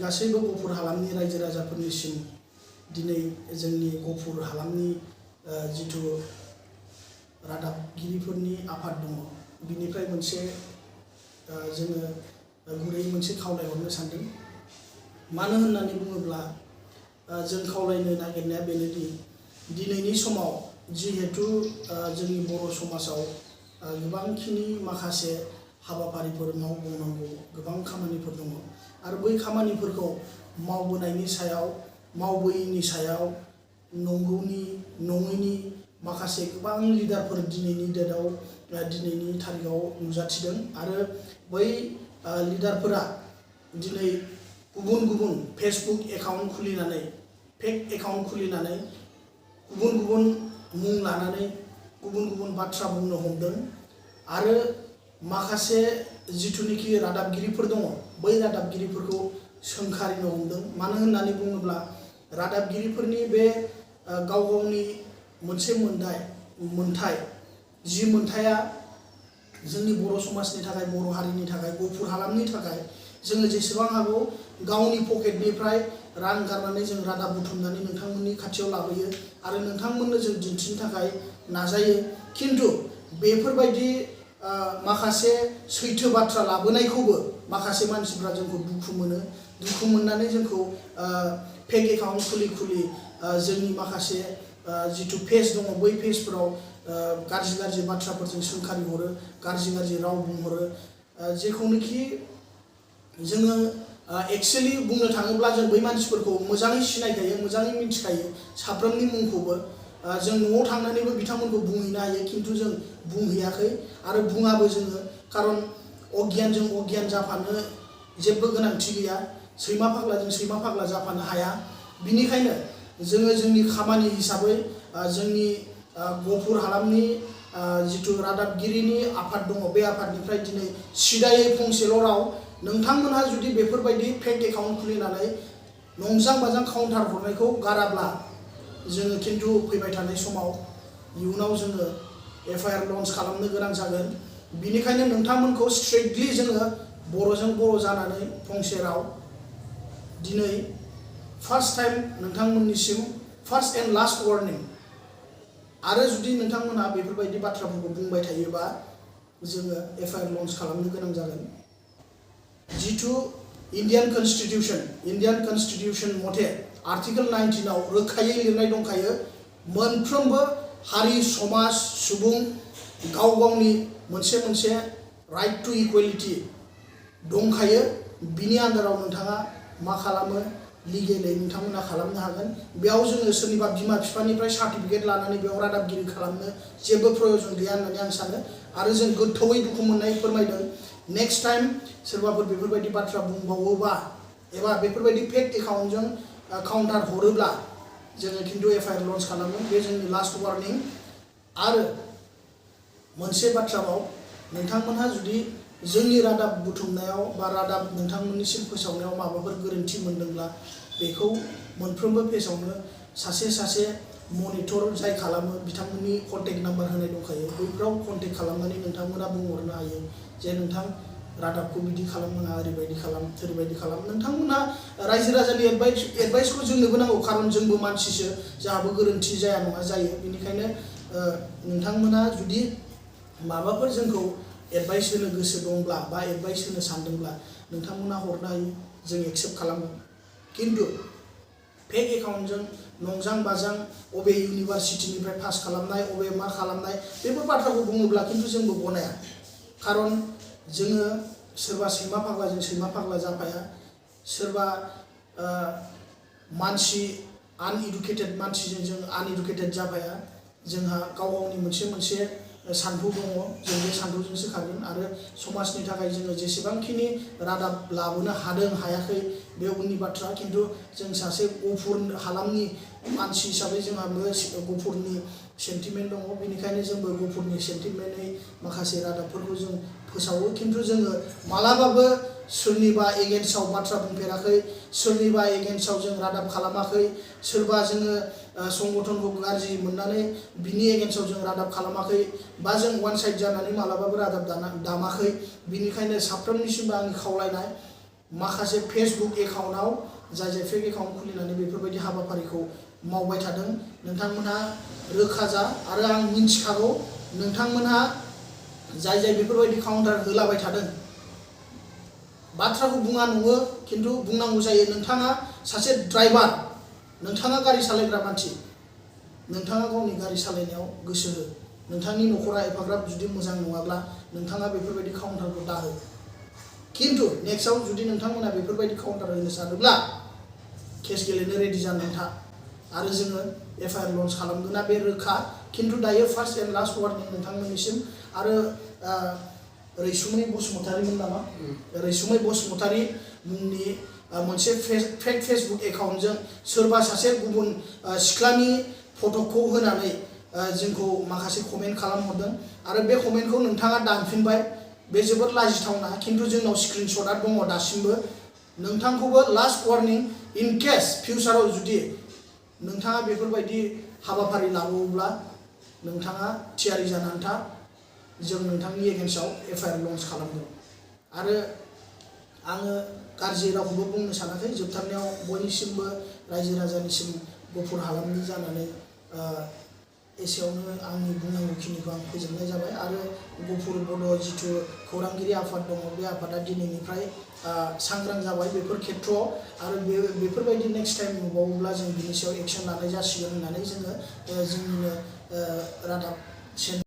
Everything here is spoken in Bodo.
गासैबो गफुर हालामनि रायजो राजाफोरनिसिम दिनै जोंनि गफुर हालामनि जिथु रादाबगिरिफोरनि आफाद दङ बिनिफ्राय मोनसे जोङो गुरै मोनसे खावलायहरनो सानदों। मानो होननानै बुङोब्ला जों खावलायनो नागिरनाया बेनोदि दिनैनि समाव जिहेतु जोंनि बर' समाजाव गोबांखिनि माखासे हाबाफारिफोर मावबावनांगौ गोबां खामानिफोर दङ आरो बै खामानिफोरखौ मावबोनायनि सायाव मावबोयैनि सायाव नंगौनि नङैनि माखासे गोबां लिडारफोर दिनैनि डेटआव दिनैनि तारिखाव नुजाथिदों आरो बै लिडारफोरा दिनै गुबुन गुबुन फेसबुक एकाउन्ट खुलिनानै फेक एकाउन्ट खुलिनानै गुबुन गुबुन मुं लानानै गुबुन गुबुन बाथ्रा बुंनो हमदों आरो माखासे जिथुनिखि रादाबगिरिफोर दङ बै रादाबगिरिफोरखौ सोंखारिनो हमदों। मानो होननानै बुङोब्ला रादाबगिरिफोरनि बे गाव गावनि मोनसे मोनथाय जि मोनथाया जोंनि बर' समाजनि थाखाय बर' हारिनि थाखाय गफुर हालामनि थाखाय जोङो जेसेबां हागौ गावनि पकेटनिफ्राय रां गारनानै जों रादाब बुथुमनानै नोंथांमोननि खाथियाव लाबोयो आरो नोंथांमोननो जों दिन्थिनो थाखाय नाजायो। खिन्थु बेफोरबायदि माखासे सैथो बाथ्रा लाबोनायखौबो माखासे मानसिफ्रा जोंखौ दुखु मोनो। दुखु मोननानै जोंखौ फेक एकाउन्ट खुलि जोंनि माखासे जिथु पेज दङ बै पेजफोराव गाज्रि गाज्रि बाथ्राफोरजों सोंखारि हरो, गाज्रि गाज्रि राव बुंहरो, जेखौनोखि जोङो एक्चुअली बुंनो थाङोब्ला जों बै मानसिफोरखौ मोजाङै सिनायखायो, मोजाङै मिथिखायो साफ्रोमनि मुंखौबो। जों न'आव थांनानैबो बिथांमोनखौ बुंहैनो हायो खिन्थु जों बुंहैयाखै आरो बुङाबो जोङो, खारन अगियानजों अगियान जाफानो जेबो गोनांथि गैया, सैमा फाग्लाजों सैमा फाग्ला जाफानो हाया। बिनिखायनो जोङो जोंनि खामानि हिसाबै जोंनि गफुर हालामनि जिथु रादाबगिरिनि आफाद दङ बे आफादनिफ्राय दिनै सिदायै फंसेल' राव, नोंथांमोनहा जुदि बेफोरबायदि फेक एकाउन्ट खुलिनानै नंजां बाजां काउन्टार हरनायखौ गाराब्ला जोङो खिन्थु फैबाय थानाय समाव इयुनाव जोङो FIR लन्च खालामनो गोनां जागोन। बिनिखायनो नोंथांमोनखौ स्ट्रिक्टलि जोङो बर'जों बर' जानानै फंसे राव दिनै फार्स्ट टाइम नोंथांमोननिसिम फार्स्ट एन्ड लास्ट वार्निं, आरो जुदि नोंथांमोनहा बेफोरबायदि बाथ्राफोरखौ बुंबाय थायोबा जोङो FIR लन्च खालामनो गोनां जागोन। जिथु इन्डियान कन्स्टिटिउसन मथे आर्टिकेल 19 आव रोखायै लिरनाय दंखायो मोनफ्रोमबो हारि समाज सुबुं गाव गावनि मोनसे राइट टु इकुवेलिटि दंखायो। बिनि आन्दाराव नोंथाङा मा खालामो लिगेलै नोंथांमोना खालामनो हागोन। बेयाव जोङो सोरनिबा बिमा बिफानिफ्राय सार्टिफिकेट लानानै बेयाव रादाबगिरि खालामनो जेबो प्रयजन गैया होननानै आं सानो आरो जों गोथौयै दुखु मोननाय फोरमायदों। नेक्स्ट टाइम सोरबाफोर बेफोरबायदि बाथ्रा बुंबावोबा एबा बेफोरबायदि फेक एकाउन्टजों काउन्टार हरोब्ला जोङो खिन्थु FIR लन्च खालामो, बे जोंनि लास्ट वार्निं। आरो मोनसे बाथ्राबाव, नोंथांमोनहा जुदि जोंनि रादाब बुथुमनायाव बा रादाब नोंथांमोननिसिम फोसावनायाव माबाफोर गोरोन्थि मोनदोंब्ला बेखौ मोनफ्रोमबो पेजावनो सासे मनिटर जाय खालामो बिथांमोननि कन्टेक्ट नाम्बार होनाय दंखायो, बैफोराव कन्टेक्ट खालामनानै नोंथांमोना बुंहरनो हायो जे नोंथां रादाबखौ बिदि खालामनाङा, ओरैबायदि खालाम थोरैबायदि खालाम। नोंथांमोना रायजो राजानि एडभाइसखौ जोंनोबो नांगौ, खारन जोंबो मानसिसो, जोंहाबो गोरोन्थि जाया नङा जायो। बेनिखायनो नोंथांमोना जुदि माबाफोर जोंखौ एडभाइस होनो गोसो दंब्ला बा एडभाइस होनो सानदोंब्ला नोंथांमोना हरनो हायो, जों एक्सेप्ट खालामगोन। खिन्थु फेक एकाउन्टजों नंजां बाजां अबे इउनिभार्सिटिनिफ्राय पास खालामनाय अबे मा खालामनाय बेफोर बाथ्राखौ बुङोब्ला खिन्थु जोंबो गनाया, खारन जोङो सोरबा सैमा फाग्लाजों सैमा फाग्ला जाफाया, सोरबा मानसि आनइडुकेटेड मानसिजों जों आनइडुकेटेड जाफाया। जोंहा गाव गावनि मोनसे सान्थौ दङ, जों बे सान्थौजोंसो खारगोन आरो समाजनि थाखाय जोङो जेसेबांखिनि रादाब लाबोनो हादों हायाखै बे उननि बाथ्रा। खिन्थु जों सासे गफुर हालामनि मानसि हिसाबै जोंहाबो गफुरनि सेन्टिमेन्ट दङ, बेनिखायनो जोंबो गफुरनि सेन्टिमेन्टै माखासे रादाबफोरखौ जों फोसावो। खिन्थु जोङो मालाबाबो सोरनिबा एगेन्स्टआव बाथ्रा बुंफेराखै, सोरनिबा एगेन्स्टआव जों रादाब खालामाखै, सोरबा जोङो संगठनखौ गाज्रि मोननानै बिनि एगेन्स्टआव जों रादाब खालामाखै, बा जों वान साइड जानानै मालाबाबो रादाब दामाखै। बिनिखायनो साफ्रोमनिसिमबो आंनि खावलायनाय माखासे फेसबुक एकाउन्टआव जाय फेक एकाउन्ट खुलिनानै बेफोरबायदि हाबाफारिखौ मावबाय थादों नोंथांमोनहा रोखा जा आरो आं मिन्थिखागौ नोंथांमोनहा जाय बेफोरबायदि काउन्टार होलाबाय थादों बाथ्राखौ बुङा नङो खिन्थु बुंनांगौ जायो नोंथाङा सासे ड्राइभार नोंथाङा गारि सालायग्रा मानसि नोंथाङा गावनि गारि सालायनायाव गोसो हो नोंथांनि न'खरा एफाग्राब जुदि मोजां नङाब्ला नोंथाङा बेफोरबायदि काउन्टारखौ दाहो खिन्थु नेक्स्टआव जुदि नोंथांमोना बेफोरबायदि काउन्टार होनो सानोब्ला केस गेलेनो रेडि जानानै था आरो जोङो एफआइआर लन्च खालामगोना बे रोखा खिन्थु दायो फार्स्ट एन्ड लास्ट वार्निं नोंथांमोननिसिम आरो रैसुमै बसुमतारीमोन नामा रैसुमै बसुमतारी मुंनि मोनसे फेक फेसबुक एकाउन्टजों सोरबा सासे गुबुन सिख्लानि फट'खौ होनानै जोंखौ माखासे कमेन्ट खालामहरदों आरो बे कमेन्टखौ नोंथाङा दानफिनबाय बे जोबोद लाजिथावना खिन्थु जोंनाव स्क्रिनशटआ दङ दासिमबो नोंथांखौबो लास्ट वार्निं इन केस फिउचाराव जुदि नोंथाङा बेफोरबायदि हाबाफारि लाबावोब्ला नोंथाङा थियारि जानानै था जों नोंथांनि एगेन्स्टआव एफआइआर लन्च खालामगोन आरो आङो गाज्रि रावखौबो बुंनो सानाखै जोबथारनायाव बयनिसिमबो रायजो राजानिसिम गुफुर हालामनि जानानै एसेयावनो आंनि बुंनांगौखिनिखौ आं फोजोबनाय जाबाय आरो गुफुर बड' जिथु खौरांगिरि आफाद दङ बे आफादा दिनैनिफ्राय सांग्रां जाबाय बेफोर खेथ्रआव आरो बेफोरबायदि नेक्स्ट टाइम नुबावोब्ला जों बिनि सायाव एक्सन लानाय जासिगोन होननानै जोङो जोंनिनो रादाब